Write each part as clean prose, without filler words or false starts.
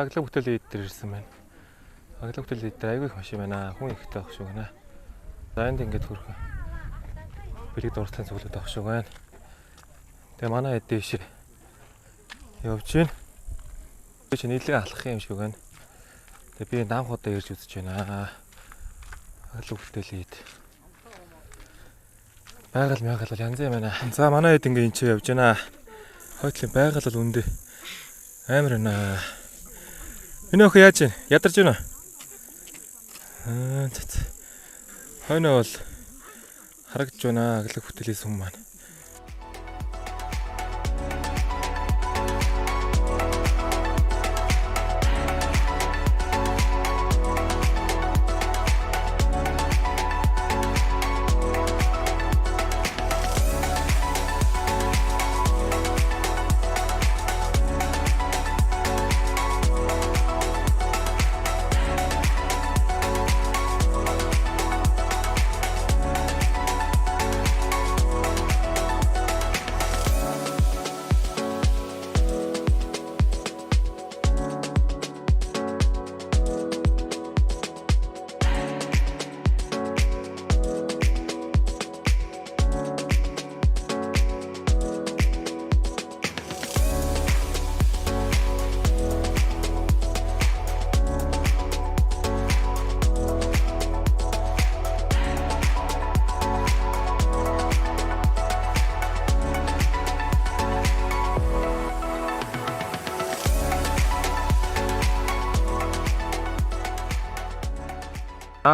Аглаг бүтээл дээр ирсэн байна. Аглаг бүтээл дээр айгүй их машин байна. Хүн ихтэй авах шүү гэнэ. За энд ингээд хөрхөн. Бэлэг дуртай цуглаад авах шүү байна. Тэгээ манай хэд дэвш явж байна. Би ч нийлээ алах юм шүү байна. Тэгээ би нам худаа ирж үзэж байна. Аглаг бүтээлээд. Байгаль маягаар бол янз юм байна. За манай хэд ингээд энэ ч явж байна. Хойтлын байгаль бол үндэ амар байна. Энэ өхөө яаж байна? Ядарч байна уу? Хойноо бол харагдж байна. Аглаг бүтээлээс хүн маань.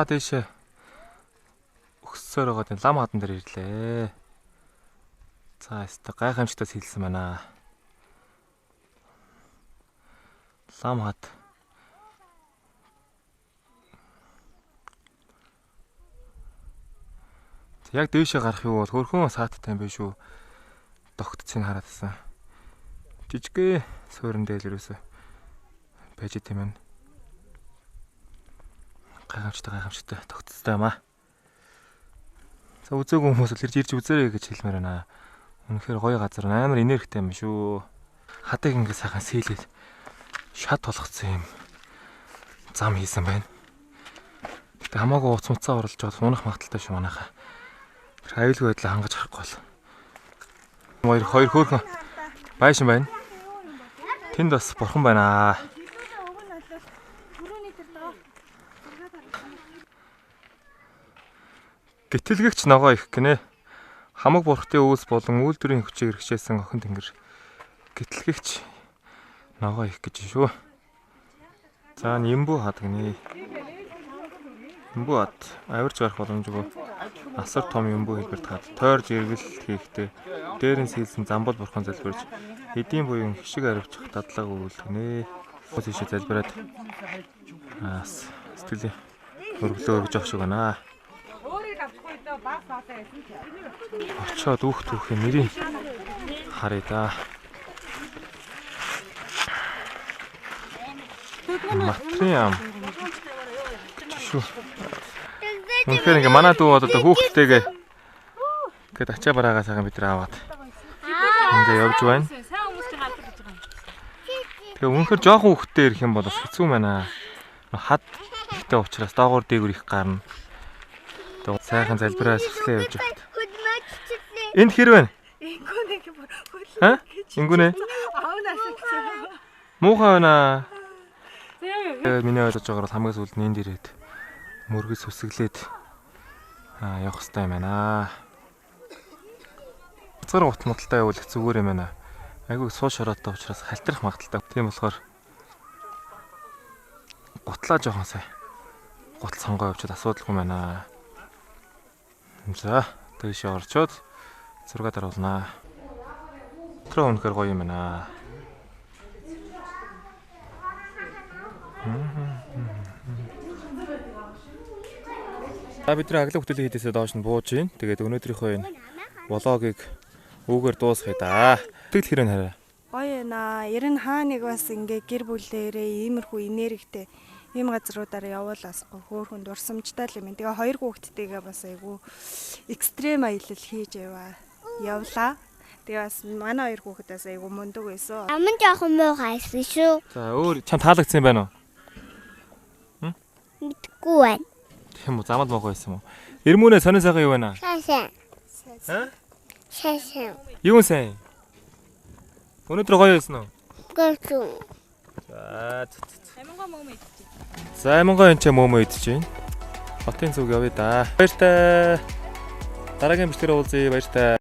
Дэше өгсөөр байгаа лам хадан дээр ирлээ. За яста гайхамшигтайс хэлсэн байна. Лам хад. Яг дээшээ гарах юу бол хөрхөн сааттай юм биш үү? Тогтцыг хараадсан. Жижигхэн суурин дээр юусоо байж идэм байна. Гайхамшигтай тогтцтой юм аа. За үзээгүй хүмүүс л ирж үзээрэй гэж хэлмээр байна. Үнэхээр гоё газар амар энергитэй юм шүү. Хадыг ингэ сайхан сэлээд шат толгоцсон юм зам хийсэн байна. Гэтэ хамаагүй уц муцаа оруулж аваад унах магадaltaй шүү манайхаа. Тэр аюулгүй байдлаа хангаж харахгүй бол. Хоёр хөөрхөн байшин байна. Тэнд бас бурхан байна. Гэтэлгэгч ногоо их гинэ. Хамаг бурхтын өвс болон үйлдвэрийн хүчийг хэрэгжүүлсэн охин тэнгэр. Гэтэлгэгч ногоо их гэж шүү. За Нэмбүү хад гинэ. Нэмбүү хад авирж гарах боломжгүй. Асар том Нэмбүү хэлбэрт хад. Тойрж эргэл хийхдээ дээрэн сэлсэн замбал бурхан залбирж эдийн буюун хишиг аривчих дадлага өгүүлгэнэ. Хүмүүс ийшээ залбираад сэтгэлийн өргөлөө өргөж авах шиг байна. Очоод түүхийн нэрийг харъя да. Матрям. Шүү. Үнэхээр ингээ манай дүү одоо хүүхдтэйгээ ингээд ачаа бараагаа сайхан бид нар аваад ингээ явж байна. Тэгээ үнэхээр жоохон хүүхдтэй ирэх юм бол бас хэцүү байна. Хад ихтэй учраас доогуур дээгүр их гарна. Сайхан залбираа сүслээ явж байна. Энд хэр байна? Ха? Ингүнэ. Муухай байна. Миний ойлгож байгаагаар хамгийн сүүлд нэнд ирээд мөргөс сүсгэлээд явах хэрэгтэй юм байна. Цар гут модалтай явуул их зүгээр юм байна. Айгүй суу шороотой учраас халтрах магадaltaй. Тийм болохоор гутлаа жоохон сайн. Гутал сонгоо явуучаад асуудалгүй байна. За, дээшээ орчоод зураг даруулнаа. Өтрөө үнэхээр гоё юм байна. Бид нар аглаг бүтээлийн хийдээсээ доош нь бууж гин. Тэгээд өнөөдрийнхөө энэ влогийг үүгээр дуусгая да. Тэгэл хэрэг хараа. Гоё наа. Ер нь хаа нэг бас ингээ гэр бүлээрээ иймэрхүү энергитэй ийм газруудаар явуулаас хөөхөн дурсамжтай л юм. Тэгээ хоёр хүүхэдтэйгээ бас айгүй экстрем аялал хийж явлаа. Тэгээ бас манай хоёр хүүхдээс айгу мундаг байсан. Аман жоохон муухай байсан шүү. За өөр чам таалагдсан юм байна уу? Мэдгүй байна. Тийм үү, замд мохоо байсан юм уу? Ирмүнэ сонин сайхан юу байна? Сайн. Аа? Сайн. Юу сайн? Өнөөдөр гоё байсан уу? Гэрчүү. Амингаа мөм идчих. За Амингаа энэ ч мөөмөө идэж байна. Хотын зүг явъя да. Баяртай. Дараагийн бичлэгээр уулзъя. Баяртай.